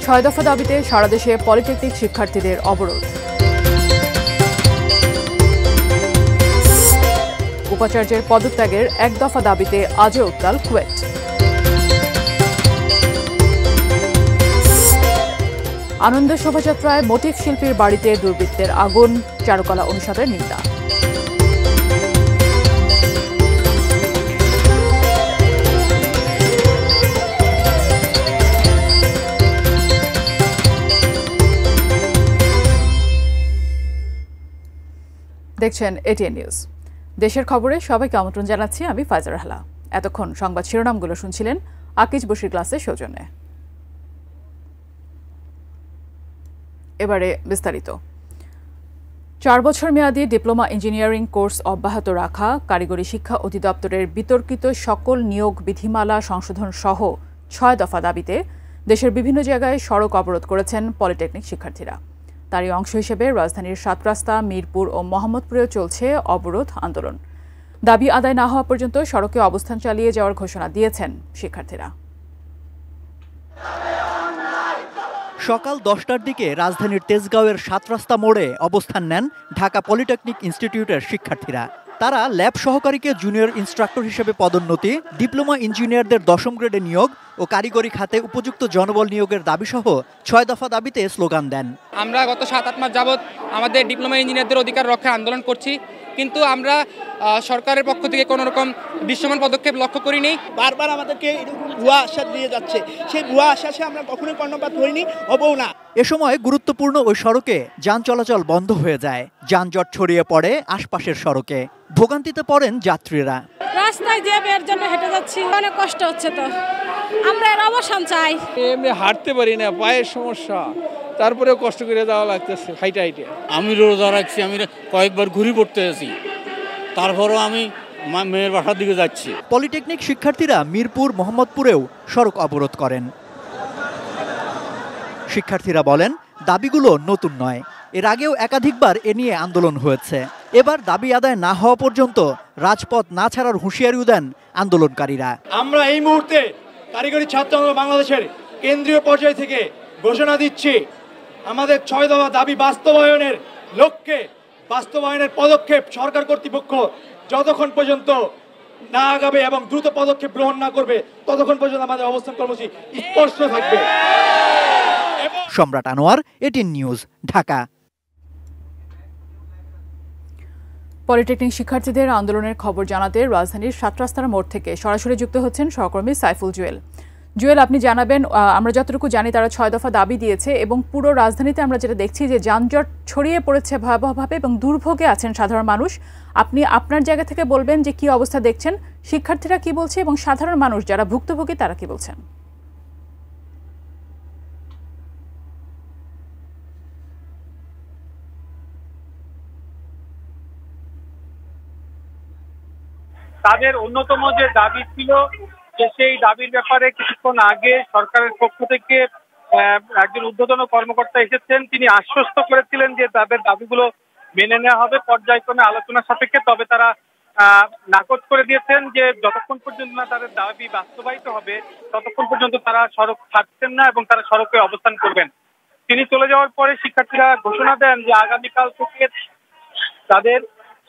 6 দফা দাবিতে সারা দেশে পলিটেকনিক শিক্ষার্থীদের অবরোধ। উপাচার্যের পদত্যাগের 1 দফা দাবিতে আজও উত্তাল কুয়েট। আনন্দ শোভাযাত্রায় মোটিফ শিল্পীর বাড়িতে দুর্বৃত্তের আগুন, চারুকলা অনুষদের নিন্দা। দেখছেন এটিএন নিউজ। দেশের খবরে সবাইকে আমন্ত্রণ জানাচ্ছি, আমি ফাইজার রাহলা। এতক্ষণ সংবাদ শিরোনামগুলো শুনছিলেন আকিজ বশির ক্লাসের সৌজন্যে। এবারে বিস্তারিত। 4 বছর মেয়াদী ডিপ্লোমা ইঞ্জিনিয়ারিং কোর্স অব্যাহত রাখা, কারিগরি শিক্ষা অধিদপ্তরের বিতর্কিত সকল নিয়োগ বিধিমালা সংশোধন সহ 6 দফা দাবিতে দেশের বিভিন্ন জায়গায় সড়ক অবরোধ করেছেন পলিটেকনিক শিক্ষার্থীরা। তারই অংশ হিসেবে রাজধানীর 7 রাস্তা, মিরপুর ও মোহাম্মদপুরেও চলছে অবরোধ আন্দোলন। দাবি আদায় না হওয়া পর্যন্ত সড়কে অবস্থান চালিয়ে যাওয়ার ঘোষণা দিয়েছেন শিক্ষার্থীরা। সকাল 10টার দিকে রাজধানীর তেজগাঁওয়ের 7 রাস্তা মোড়ে অবস্থান নেন ঢাকা পলিটেকনিক ইনস্টিটিউটের শিক্ষার্থীরা। তারা ল্যাব সহকারীকে জুনিয়র ইনস্ট্রাক্টর হিসেবে পদোন্নতি, ডিপ্লোমা ইঞ্জিনিয়ারদের 10ম গ্রেডে নিয়োগ ও কারিগরি খাতে উপযুক্ত জনবল নিয়োগের দাবিসহ 6 দফা দাবিতে স্লোগান দেন। আমরা গত 7-8 মাস যাবৎ আমাদের ডিপ্লোমা ইঞ্জিনিয়ারদের অধিকার রক্ষার আন্দোলন করছি, কিন্তু আমরা সরকারের পক্ষ থেকে কোনো রকম দৃশ্যমান পদক্ষেপ লক্ষ্য করিনি। বারবার আমাদেরকে ভুয়া আশ্বাস দিয়ে যাচ্ছে, সেই ভুয়া আশ্বাসে আমরা কখনোই কর্ণপাত করিনি, হবও না। এ সময় গুরুত্বপূর্ণ ওই সড়কে যান চলাচল বন্ধ হয়ে যায়, যানজট ছড়িয়ে পড়ে আশপাশের সড়কে, ভোগান্তিতে পড়েন যাত্রীরা। রাস্তায় যে বের জন্য হেঁটে যাচ্ছি, অনেক কষ্ট হচ্ছে, তো আমরা এর অবসান চাই। এমনি হাঁটতে পারি না, পায়ের সমস্যা, তারপরেও কষ্ট করে যাওয়া লাগতেছে হাইটে হাইটে। আমি রোজা রাখছি, আমি কয়েকবার ঘুরি পড়তে আছি, তারপরও আমি মেয়ের বাসার দিকে যাচ্ছি। পলিটেকনিক শিক্ষার্থীরা মিরপুর, মোহাম্মদপুরেও সড়ক অবরোধ করেন। শিক্ষার্থীরা বলেন, দাবিগুলো নতুন নয়, এর আগেও একাধিকবার এ নিয়ে আন্দোলন হয়েছে। এবার দাবি আদায় না হওয়া পর্যন্ত রাজপথ না ছাড়ার হুঁশিয়ারিও দেন আন্দোলনকারীরা। আমরা এই মুহূর্তে কারিগরি ছাত্র আন্দোলন বাংলাদেশের কেন্দ্রীয় পর্যায় থেকে ঘোষণা দিচ্ছি, আমাদের 6 দফা দাবি বাস্তবায়নের লক্ষ্যে বাস্তবায়নের পদক্ষেপ সরকার কর্তৃপক্ষ যতক্ষণ পর্যন্ত না আগাবে এবং দ্রুত পদক্ষেপ গ্রহণ না করবে, ততক্ষণ পর্যন্ত আমাদের অবস্থান কর্মসূচি স্পষ্ট থাকবে। সম্রাট Anwar, ATN news, Dhaka. Polytechnic শিক্ষার্থীদের আন্দোলনের খবর জানাতে রাজধানীর 7 রাস্তার মোড় থেকে সরাসরি যুক্ত হচ্ছেন সহকর্মী সাইফুল জুয়েল। জুয়েল, আপনি জানাবেন, আমরা যতটুকু জানি তারা 6 দফা দাবি দিয়েছে এবং পুরো রাজধানীতে আমরা যেটা দেখছি যে যানজট ছড়িয়ে পড়েছে ভয়াবহভাবে এবং দুর্ভোগে আছেন সাধারণ মানুষ। আপনি আপনার জায়গা থেকে বলবেন যে কি অবস্থা দেখছেন, শিক্ষার্থীরা কি বলছে এবং সাধারণ মানুষ যারা ভুক্তভোগী তারা কি বলছেন? তাদের অন্যতম যে দাবি ছিল, যে সেই দাবির ব্যাপারে কিছুক্ষণ আগে সরকারের পক্ষ থেকে একজন ঊর্ধ্বতন কর্মকর্তা এসেছেন। তিনি আশ্বস্ত করেছিলেন যে তাদের দাবিগুলো মেনে নেওয়া হবে পর্যায়ক্রমে আলোচনার সাপেক্ষে। তবে তারা নাকচ করে দিয়েছেন যে যতক্ষণ পর্যন্ত না তাদের দাবি বাস্তবায়িত হবে ততক্ষণ পর্যন্ত তারা সড়ক ছাড়ছেন না এবং তারা সড়কে অবস্থান করবেন। তিনি চলে যাওয়ার পরে শিক্ষার্থীরা ঘোষণা দেন যে আগামীকাল থেকে তাদের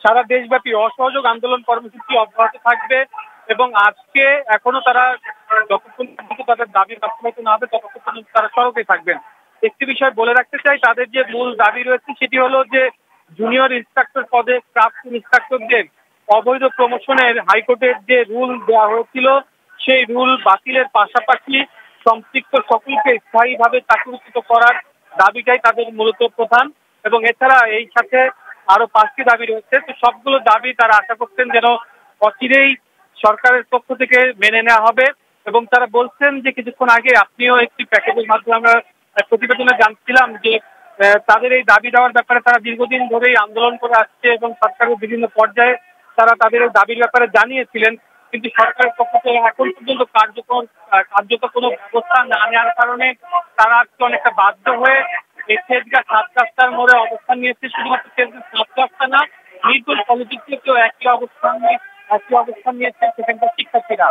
সারা দেশব্যাপী অসহযোগ আন্দোলন কর্মসূচি অব্যাহত থাকবে এবং আজকে এখনো তারা যতক্ষণ পর্যন্ত তাদের দাবি বাস্তবায়িত না হবে ততক্ষণ পর্যন্ত তারা সড়কে থাকবেন। একটি বিষয় বলে রাখতে চাই, তাদের যে মূল দাবি রয়েছে সেটি হলো যে জুনিয়র ইনস্ট্রাক্টর পদে ক্রাফট ইনস্ট্রাক্টরদের অবৈধ প্রমোশনের হাইকোর্টের যে রুল দেওয়া হয়েছিল সেই রুল বাতিলের পাশাপাশি সম্পৃক্ত সকলকে স্থায়ীভাবে চাকরিচ্যুত করার দাবিটাই তাদের মূলত প্রধান। এবং এছাড়া এই সাথে আরো 5টি দাবি রয়েছে। তো সবগুলো দাবি তারা আশা করছেন যেন অচিরেই সরকারের পক্ষ থেকে মেনে নেওয়া হবে। এবং তারা বলছেন যে কিছুক্ষণ আগে আপনিও একটি প্যাকেজের মাধ্যমে আমরা প্রতিবেদনে জানছিলাম যে তাদের এই দাবি দেওয়ার ব্যাপারে তারা দীর্ঘদিন ধরেই আন্দোলন করে আসছে এবং সরকারের বিভিন্ন পর্যায়ে তারা তাদের এই দাবির ব্যাপারে জানিয়েছিলেন, কিন্তু সরকারের পক্ষ থেকে এখন পর্যন্ত কার্যত কোনো ব্যবস্থা না নেওয়ার কারণে তারা আজকে অনেকটা বাধ্য হয়ে তেজগাঁ 7 রাস্তার মোড়ে অবস্থান নিয়েছে। শুধুমাত্র তেজগাঁ 7 রাস্তা না, মিরপুর পলিটেকনিকেও একই অবস্থান নিয়েছে সেখানকার শিক্ষার্থীরা।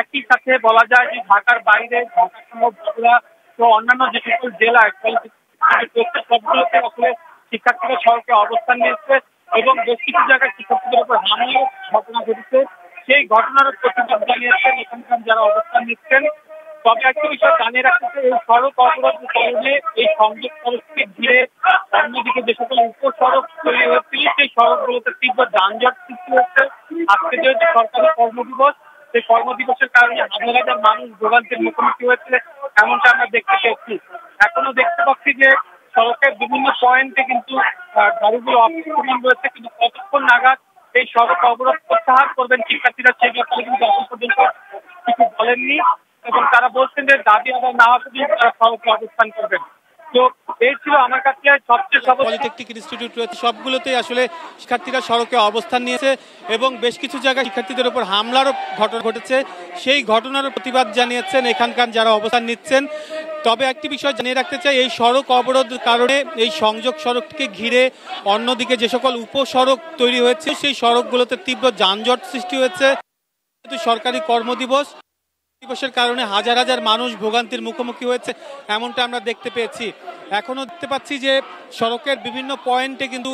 একই সাথে বলা যায় যে ঢাকার বাইরে ঢাকা সহ বগুড়া তো অন্যান্য যে সকল জেলা সবগুলোতে আসলে শিক্ষার্থীরা সড়কে অবস্থান নিয়েছে এবং বেশ কিছু জায়গায় শিক্ষার্থীদের উপর হামলার ঘটনা ঘটেছে। সেই ঘটনার প্রতিবাদ জানিয়েছেন এখানকার যারা অবস্থান নিচ্ছেন। তবে একটা বিষয় জানিয়ে রাখতে, এই সড়ক অবরোধের কারণে এই সংযোগ সড়ককে ঘিরে অন্যদিকে যে সকল উপসড়ক তৈরি হয়েছিল সেই সড়কগুলোতে তীব্র যানজট সৃষ্টি হচ্ছে। আজকে যেহেতু সরকারি কর্মদিবস, সেই কর্মদিবসের কারণে হাজার হাজার মানুষ ভোগান্তির মুখোমুখি হয়েছে এমনটা আমরা দেখতে পেয়েছি। এখনো দেখতে পাচ্ছি যে সড়কের বিভিন্ন পয়েন্টে কিন্তু গাড়িগুলো অপরিমাণ রয়েছে, কিন্তু কতক্ষণ নাগাদ এই সড়ক অবরোধ প্রত্যাহার করবেন শিক্ষার্থীরা সেই ব্যাপারে কিন্তু এখন পর্যন্ত কিছু বলেননি এবং তারা বলছেন যে দাবি আদায় না হওয়া পর্যন্ত তারা সড়কে অবস্থান করবেন। তো এই ছিল আমার কাছে সবচেয়ে পলিটেকনিক ইনস্টিটিউট রয়েছে সবগুলোতেই আসলে শিক্ষার্থীরা সড়কে অবস্থান নিয়েছে এবং বেশ কিছু জায়গায় শিক্ষার্থীদের উপর হামলারও ঘটনা ঘটেছে। সেই ঘটনারও প্রতিবাদ জানিয়েছেন এখানকার যারা অবস্থান নিচ্ছেন। তবে একটি বিষয় জানিয়ে রাখতে চাই, এই সড়ক অবরোধের কারণে এই সংযোগ সড়ককে ঘিরে অন্যদিকে যে সকল উপসড়ক তৈরি হয়েছে সেই সড়কগুলোতে তীব্র যানজট সৃষ্টি হয়েছে। সরকারি কর্মদিবস দিবসের কারণে হাজার হাজার মানুষ ভোগান্তির মুখোমুখি হয়েছে এমনটা আমরা দেখতে পেয়েছি। এখনো দেখতে পাচ্ছি যে সড়কের বিভিন্ন পয়েন্টে কিন্তু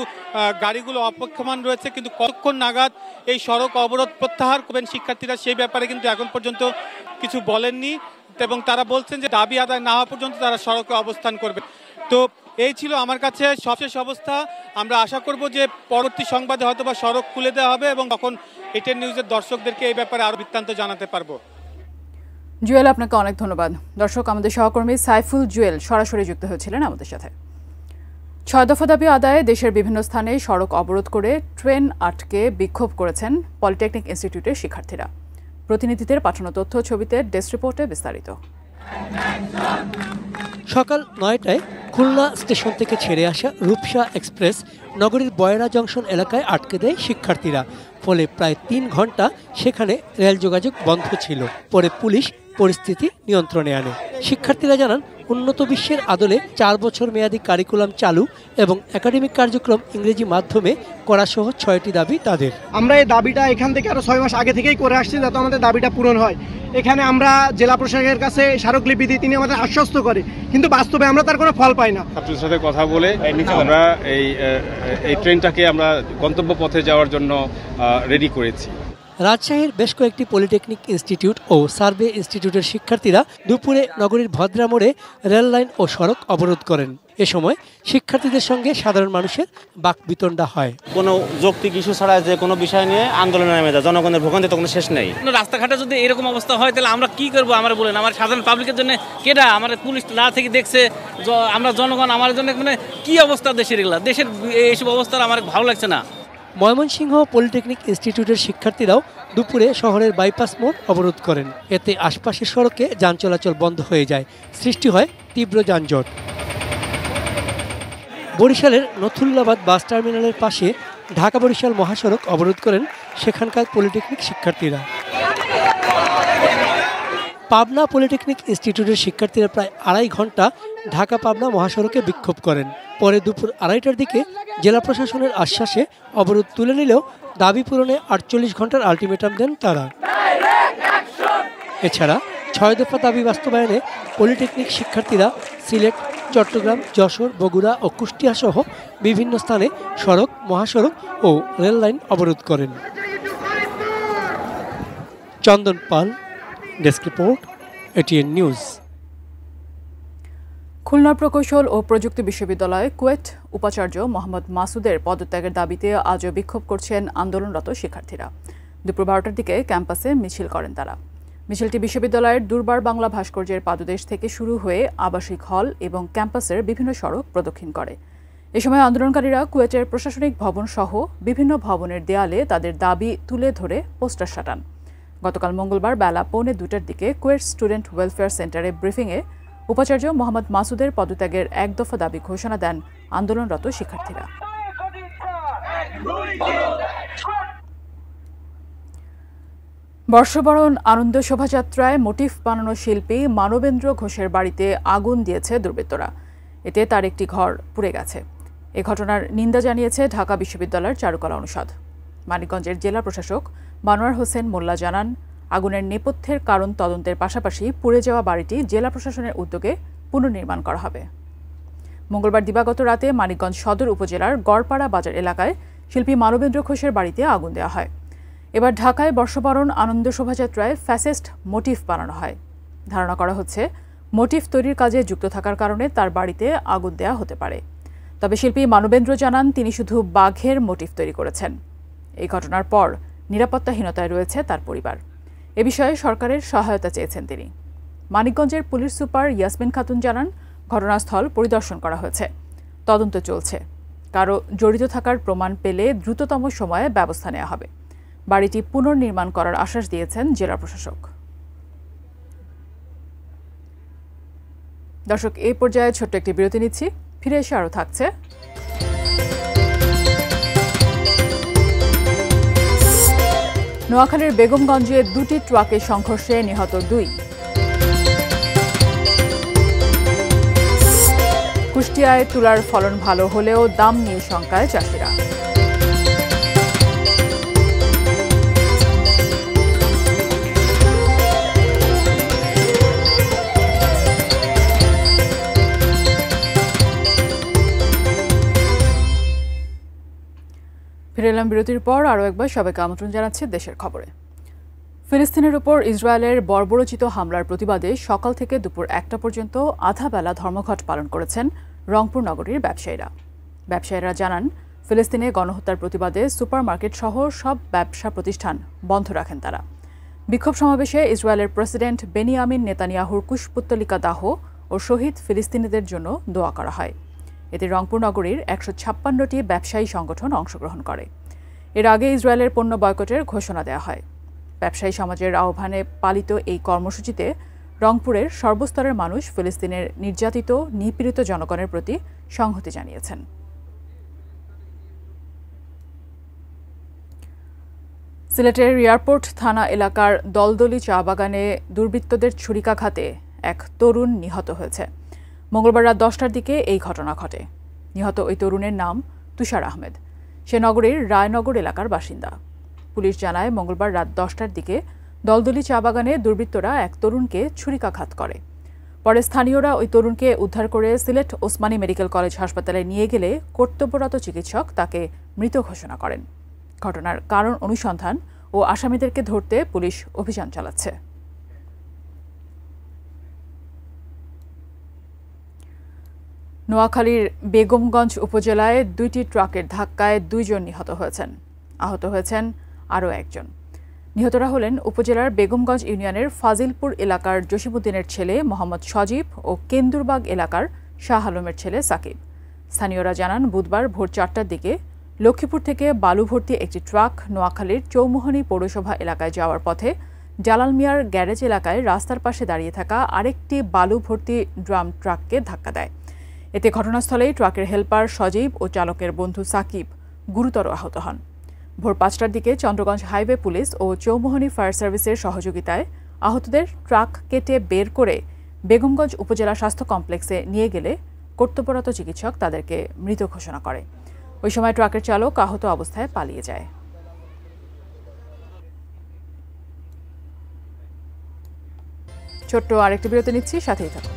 গাড়িগুলো অপেক্ষমান রয়েছে, কিন্তু কতক্ষণ নাগাদ এই সড়ক অবরোধ প্রত্যাহার করবেন শিক্ষার্থীরা সেই ব্যাপারে কিন্তু এখন পর্যন্ত কিছু বলেননি এবং তারা বলছেন যে দাবি আদায় না হওয়া পর্যন্ত তারা সড়কে অবস্থান করবে। তো এই ছিল আমার কাছে সবশেষ অবস্থা। আমরা আশা করব যে পরবর্তী সংবাদে হয়তো বা সড়ক খুলে দেওয়া হবে এবং তখন এটিএন নিউজের দর্শকদেরকে এই ব্যাপারে আরো বৃত্তান্ত জানাতে পারবো। জুয়েল, আপনাকে অনেক ধন্যবাদ। দর্শক, আমাদের সহকর্মী সাইফুল জুয়েল সরাসরি যুক্ত হয়েছিলেন আমাদের সাথে। 6 দফা দাবি আদায়ে দেশের বিভিন্ন স্থানে সড়ক অবরোধ করে ট্রেন আটকে বিক্ষোভ করেছেন পলিটেকনিক ইনস্টিটিউটের শিক্ষার্থীরা। প্রতিনিধিদের পাঠানো তথ্য ছবিতে ডেস্ক রিপোর্টে বিস্তারিত। সকাল 9টায় খুলনা স্টেশন থেকে ছেড়ে আসা রূপসা এক্সপ্রেস নগরীর বয়রা জংশন এলাকায় আটকে দেয় শিক্ষার্থীরা। ফলে প্রায় 3 ঘন্টা সেখানে রেল যোগাযোগ বন্ধ ছিল। পরে পুলিশ পরিস্থিতি নিয়ন্ত্রণে আনে। শিক্ষার্থীরা জানান, উন্নত বিশ্বের আদলে 4 বছর মেয়াদী কারিকুলাম চালু এবং একাডেমিক কার্যক্রম ইংরেজি মাধ্যমে করা সহ 6টি দাবি তাদের। আমরা এই দাবিটা এখান থেকে আরো 6 মাস আগে থেকেই করে আসছি যাতে আমাদের দাবিটা পূরণ হয়। এখানে আমরা জেলা প্রশাসকের কাছে স্মারকলিপি দিই, তিনি আমাদের আশ্বস্ত করে, কিন্তু বাস্তবে আমরা তার কোনো ফল পাই না। ছাত্রদের সাথে কথা বলে আমরা এই ট্রেনটাকে আমরা গন্তব্য পথে যাওয়ার জন্য রেডি করেছি। রাজশাহীর বেশ কয়েকটি পলিটেকনিক ইনস্টিটিউট ও সার্ভে ইনস্টিটিউটের শিক্ষার্থীরা দুপুরে নগরীর ভদ্রা মোড়ে রেল লাইন ও সড়ক অবরোধ করেন। এ সময় শিক্ষার্থীদের সঙ্গে সাধারণ মানুষের বাকবিতণ্ডা হয়। কোনো যৌক্তিক ইস্যু ছাড়া যে কোনো বিষয় নিয়ে আন্দোলনে নেমে যায়, জনগণের ভোগান্তি তো কোনো শেষ নেই। রাস্তাঘাটে যদি এরকম অবস্থা হয় তাহলে আমরা কি করবো? আমরা বলেন, আমার সাধারণ পাবলিকের জন্য কেডা? আমার পুলিশ না থেকে দেখছে, আমরা জনগণ আমার জন্য মানে কি অবস্থা দেশের, এগুলা দেশের এইসব অবস্থা আমার ভালো লাগছে না। ময়মনসিংহ পলিটেকনিক ইনস্টিটিউটের শিক্ষার্থীরাও দুপুরে শহরের বাইপাস মোড় অবরোধ করেন। এতে আশপাশের সড়কে যান চলাচল বন্ধ হয়ে যায়, সৃষ্টি হয় তীব্র যানজট। বরিশালের নথুল্লাবাদ বাস টার্মিনালের পাশে ঢাকা বরিশাল মহাসড়ক অবরোধ করেন সেখানকার পলিটেকনিক শিক্ষার্থীরা। পাবনা পলিটেকনিক ইনস্টিটিউটের শিক্ষার্থীরা প্রায় 2.5 ঘন্টা ঢাকা পাবনা মহাসড়কে বিক্ষোভ করেন। পরে দুপুর 2:30টার দিকে জেলা প্রশাসনের আশ্বাসে অবরোধ তুলে নিলেও দাবি পূরণে 48 ঘন্টার আলটিমেটাম দেন তারা। এছাড়া 6 দফা দাবি বাস্তবায়নে পলিটেকনিক শিক্ষার্থীরা সিলেট, চট্টগ্রাম, যশোর, বগুড়া ও কুষ্টিয়া সহ বিভিন্ন স্থানে সড়ক, মহাসড়ক ও রেল লাইন অবরোধ করেন। Chandan Pal, desk report, ATN news. Khulna প্রকৌশল ও প্রযুক্তি বিশ্ববিদ্যালয়ে কুয়েট উপাচার্য মোহাম্মদ মাসুদের পদত্যাগের দাবিতে আজও বিক্ষোভ করছেন আন্দোলনরত শিক্ষার্থীরা। দুপুর 12টার দিকে ক্যাম্পাসে মিছিল করেন তারা। মিছিলটি বিশ্ববিদ্যালয়ের দুর্বার বাংলা ভাস্কর্যের পাদদেশ থেকে শুরু হয়ে আবাসিক হল এবং ক্যাম্পাসের বিভিন্ন সড়ক প্রদক্ষিণ করে। এ সময় আন্দোলনকারীরা কুয়েটের প্রশাসনিক ভবন সহ বিভিন্ন ভবনের দেয়ালে তাদের দাবি তুলে ধরে পোস্টার সাটান। গতকাল মঙ্গলবার বেলা 1:45টার দিকে কুয়েট স্টুডেন্ট ওয়েলফেয়ার সেন্টারে ব্রিফিংয়ে উপাচার্য মোহাম্মদ মাসুদের পদত্যাগের 1 দফা দাবি ঘোষণা দেন আন্দোলনরত শিক্ষার্থীরা। বর্ষবরণ আনন্দ শোভাযাত্রায় মোটিফ বানানো শিল্পী মানবেন্দ্র ঘোষের বাড়িতে আগুন দিয়েছে দুর্বৃত্তরা। এতে তার একটি ঘর পুড়ে গেছে। এ ঘটনার নিন্দা জানিয়েছে ঢাকা বিশ্ববিদ্যালয়ের চারুকলা অনুষদ। মানিকগঞ্জের জেলা প্রশাসক মানোয়ার হোসেন মোল্লা জানান, আগুনের নেপথ্যের কারণ তদন্তের পাশাপাশি পুড়ে যাওয়া বাড়িটি জেলা প্রশাসনের উদ্যোগে পুনর্নির্মাণ করা হবে। মঙ্গলবার দিবাগত রাতে মানিকগঞ্জ সদর উপজেলার গড়পাড়া বাজার এলাকায় শিল্পী মানবেন্দ্র ঘোষের বাড়িতে আগুন দেওয়া হয়। এবার ঢাকায় বর্ষবরণ আনন্দ শোভাযাত্রায় ফ্যাসিস্ট মোটিফ বানানো হয়। ধারণা করা হচ্ছে মোটিফ তৈরির কাজে যুক্ত থাকার কারণে তার বাড়িতে আগুন দেওয়া হতে পারে। তবে শিল্পী মানবেন্দ্র জানান তিনি শুধু বাঘের মোটিফ তৈরি করেছেন। এই ঘটনার পর নিরাপত্তাহীনতায় রয়েছে তার পরিবার। এ বিষয়ে সরকারের সহায়তা চেয়েছেন তিনি। মানিকগঞ্জের পুলিশ সুপার ইয়াসমিন খাতুন জানান, ঘটনাস্থল পরিদর্শন করা হয়েছে, তদন্ত চলছে। কারো জড়িত থাকার প্রমাণ পেলে দ্রুততম সময়ে ব্যবস্থা নেওয়া হবে। বাড়িটি পুনর্নির্মাণ করার আশ্বাস দিয়েছেন জেলা প্রশাসক। দর্শক, এই পর্যায়ে ছোট্ট একটি বিরতি নিচ্ছি, ফিরে এসে আরও থাকছে। নোয়াখালীর বেগমগঞ্জে দুটি ট্রাকের সংঘর্ষে নিহত 2। কুষ্টিয়ায় তুলার ফলন ভালো হলেও দাম নিয়ে শঙ্কায় চাষিরা। ফিরে এলাম বিরতির পর। আরও একবার সবাইকে আমন্ত্রণ জানাচ্ছি দেশের খবরে। ফিলিস্তিনের উপর ইসরায়েলের বর্বরোচিত হামলার প্রতিবাদে সকাল থেকে দুপুর 1টা পর্যন্ত আধা বেলা ধর্মঘট পালন করেছেন রংপুর নগরীর ব্যবসায়ীরা। ব্যবসায়ীরা জানান, ফিলিস্তিনে গণহত্যার প্রতিবাদে সুপারমার্কেট সহ সব ব্যবসা প্রতিষ্ঠান বন্ধ রাখেন তারা। বিক্ষোভ সমাবেশে ইসরায়েলের প্রেসিডেন্ট বেনিয়ামিন নেতানিয়াহুর কুশপুত্তলিকা দাহ ও শহীদ ফিলিস্তিনিদের জন্য দোয়া করা হয়। এতে রংপুর নগরীর 156টি ব্যবসায়ী সংগঠন অংশগ্রহণ করে। এর আগে ইসরায়েলের পণ্য বয়কটের ঘোষণা দেওয়া হয়। ব্যবসায়ী সমাজের আহ্বানে পালিত এই কর্মসূচিতে রংপুরের সর্বস্তরের মানুষ ফিলিস্তিনের নির্যাতিত নিপীড়িত জনগণের প্রতি সংহতি জানিয়েছেন। সিলেটের এয়ারপোর্ট থানা এলাকার দলদলি চা বাগানে দুর্বৃত্তদের ছুরিকাঘাতে এক তরুণ নিহত হয়েছে। মঙ্গলবার রাত 10টার দিকে এই ঘটনা ঘটে। নিহত ওই তরুণের নাম তুষার আহমেদ। সে নগরীর রায়নগর এলাকার বাসিন্দা। পুলিশ জানায়, মঙ্গলবার রাত 10টার দিকে দলদলি চা বাগানে দুর্বৃত্তরা এক তরুণকে ছুরিকাঘাত করে। পরে স্থানীয়রা ওই তরুণকে উদ্ধার করে সিলেট ওসমানী মেডিকেল কলেজ হাসপাতালে নিয়ে গেলে কর্তব্যরত চিকিৎসক তাকে মৃত ঘোষণা করেন। ঘটনার কারণ অনুসন্ধান ও আসামিদেরকে ধরতে পুলিশ অভিযান চালাচ্ছে। নোয়াখালীর বেগমগঞ্জ উপজেলায় 2টি ট্রাকের ধাক্কায় 2 জন নিহত হয়েছেন। আহত হয়েছেন আরও 1 জন। নিহতরা হলেন উপজেলার বেগমগঞ্জ ইউনিয়নের ফাজিলপুর এলাকার জসিমউদ্দিনের ছেলে মোহাম্মদ সজীব ও কেন্দুরবাগ এলাকার শাহ আলমের ছেলে সাকিব। স্থানীয়রা জানান, বুধবার ভোর 4টার দিকে লক্ষ্মীপুর থেকে বালু ভর্তি একটি ট্রাক নোয়াখালীর চৌমোহনী পৌরসভা এলাকায় যাওয়ার পথে জালাল মিয়ার গ্যারেজ এলাকায় রাস্তার পাশে দাঁড়িয়ে থাকা আরেকটি বালু ভর্তি ড্রাম ট্রাককে ধাক্কা দেয়। এতে ঘটনাস্থলেই ট্রাকের হেলপার সজীব ও চালকের বন্ধু সাকিব গুরুতর আহত হন। ভোর 5টার দিকে চন্দ্রগঞ্জ হাইওয়ে পুলিশ ও চৌমোহনী ফায়ার সার্ভিসের সহযোগিতায় আহতদের ট্রাক কেটে বের করে বেগমগঞ্জ উপজেলা স্বাস্থ্য কমপ্লেক্সে নিয়ে গেলে কর্তব্যরত চিকিৎসক তাদেরকে মৃত ঘোষণা করে। ওই সময় ট্রাকের চালক আহত অবস্থায় পালিয়ে যায়। ছোট্ট আরেকটি বিরতি নিচ্ছি, সাথেই থাকুন।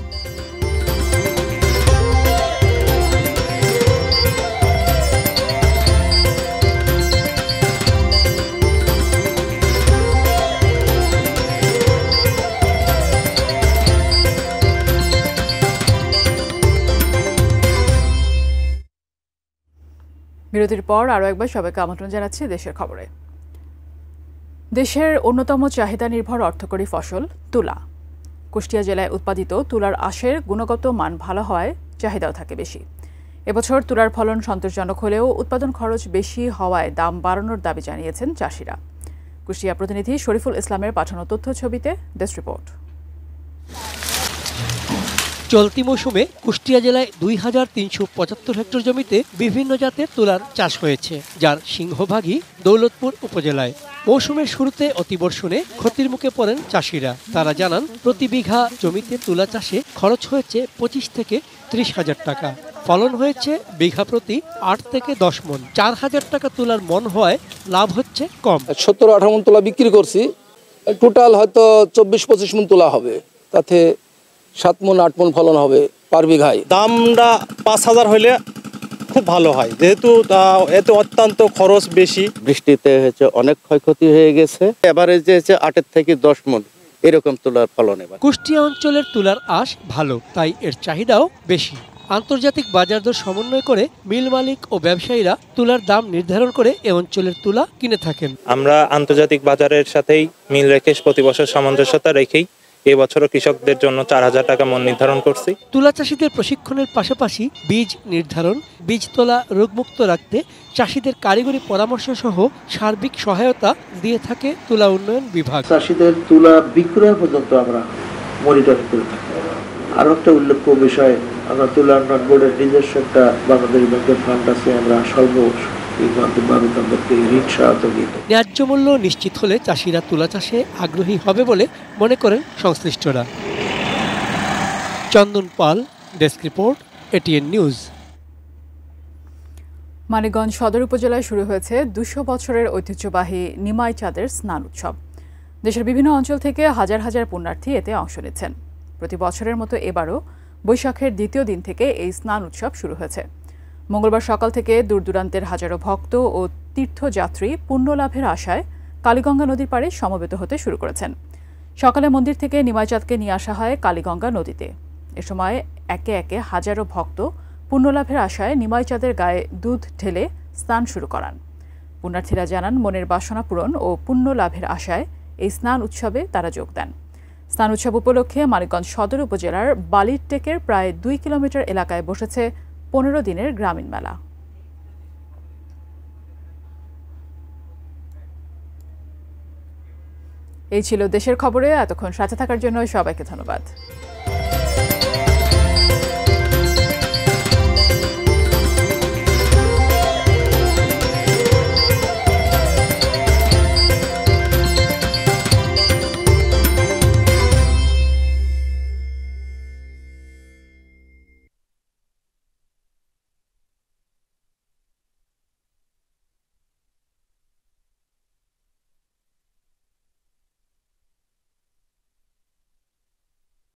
বিরতির পর আরও একবার সবাইকে আমন্ত্রণ জানাচ্ছি দেশের খবরে। দেশের অন্যতম চাহিদা নির্ভর অর্থকরী ফসল তুলা। কুষ্টিয়া জেলায় উৎপাদিত তুলার আঁশের গুণগত মান ভালো হওয়ায় চাহিদাও থাকে বেশি। এবছর তুলার ফলন সন্তোষজনক হলেও উৎপাদন খরচ বেশি হওয়ায় দাম বাড়ানোর দাবি জানিয়েছেন চাষিরা। কুষ্টিয়া প্রতিনিধি শরীফুল ইসলামের পাঠানো তথ্য ছবিতে ডেস্ক রিপোর্ট। চলতি মৌসুমে কুষ্টিয়া জেলায় 2375 হেক্টর জমিতে বিভিন্ন জাতের তুলার চাষ হয়েছে, যার সিংহভাগই দৌলতপুর উপজেলায়। মৌসুমের শুরুতে অতিবর্ষণে ক্ষতির মুখে পড়েন চাষিরা। তারা জানান, প্রতি বিঘা জমিতে তুলা চাষে খরচ হয়েছে 25 থেকে 30 হাজার টাকা। ফলন হয়েছে বিঘা প্রতি 8 থেকে 10 মন। 4000 টাকা তুলার মন হওয়ায় লাভ হচ্ছে কম। 17-18 মন তুলা বিক্রি করছি, টোটাল হয়তো 24-25 মন তুলা হবে। তাতে 7 মণ 8 মণ ফলন হবে পার বিঘায়। দামটা 5,000 হলে খুব ভালো হয়, যেহেতু এতে অত্যন্ত খরচ বেশি। বৃষ্টিতে হচ্ছে অনেক ক্ষয়ক্ষতি হয়ে গেছে, এভারেজে হচ্ছে 8 থেকে 10 মণ এরকম তুলার ফলন। এবার কুষ্টিয়া অঞ্চলের তুলার আঁশ ভালো, তাই এর চাহিদাও বেশি। আন্তর্জাতিক বাজার দর সমন্বয় করে মিল মালিক ও ব্যবসায়ীরা তুলার দাম নির্ধারণ করে এ অঞ্চলের তুলা কিনে থাকেন। আমরা আন্তর্জাতিক বাজারের সাথেই মিল রেখে প্রতি বছর সামঞ্জস্যতা রেখেই এবছরও কৃষকদের জন্য 4,000 টাকা মণ নির্ধারণ করছি। তুলা চাষীদের প্রশিক্ষণের পাশাপাশি বীজ নির্ধারণ, বীজ তোলা রোগমুক্ত রাখতে চাষীদের কারিগরি পরামর্শ সহ সার্বিক সহায়তা দিয়ে থাকে তুলা উন্নয়ন বিভাগ। চাষীদের তুলা বিক্রয় পর্যন্ত আমরা মনিটরিং করে থাকি। আরও একটা উল্লেখ্য বিষয়, আমরা তুলা উন্নয়ন বোর্ডের নিজস্ব একটা বাংলাদেশ ব্যাংকের ফান্ড আছে, আমরা ন্যায্য মূল্য নিশ্চিত হলে চাষিরা তুলা চাষে আগ্রহী হবে বলে মনে করেন সংশ্লিষ্টরা। Chandan Pal, desk report, ATN news. Manikganj সদর উপজেলায় শুরু হয়েছে 200 বছরের ঐতিহ্যবাহী নিমাই চাঁদের স্নান উৎসব। দেশের বিভিন্ন অঞ্চল থেকে হাজার হাজার পুণ্যার্থী এতে অংশ নিচ্ছেন। প্রতি বছরের মতো এবারও বৈশাখের দ্বিতীয় দিন থেকে এই স্নান উৎসব শুরু হয়েছে। মঙ্গলবার সকাল থেকে দূরদূরান্তের হাজারো ভক্ত ও তীর্থযাত্রী পুণ্য লাভের আশায় কালীগঙ্গা নদীর পাড়ে সমবেত হতে শুরু করেছেন। সকালে মন্দির থেকে নিমাইচাঁদকে নিয়ে আসা হয় কালীগঙ্গা নদীতে। এ সময় একে একে হাজারো ভক্ত পুণ্য লাভের আশায় নিমাইচাঁদের গায়ে দুধ ঢেলে স্নান শুরু করান। পুণ্যার্থীরা জানান মনের বাসনা পূরণ ও পুণ্য লাভের আশায় এই স্নান উৎসবে তারা যোগ দেন। স্নান উৎসব উপলক্ষে মানিকগঞ্জ সদর উপজেলার বালির টেকের প্রায় 2 কিলোমিটার এলাকায় বসেছে 15 দিনের গ্রামীণ মেলা। এই ছিল দেশের খবরে। এতক্ষণ সাথে থাকার জন্য সবাইকে ধন্যবাদ।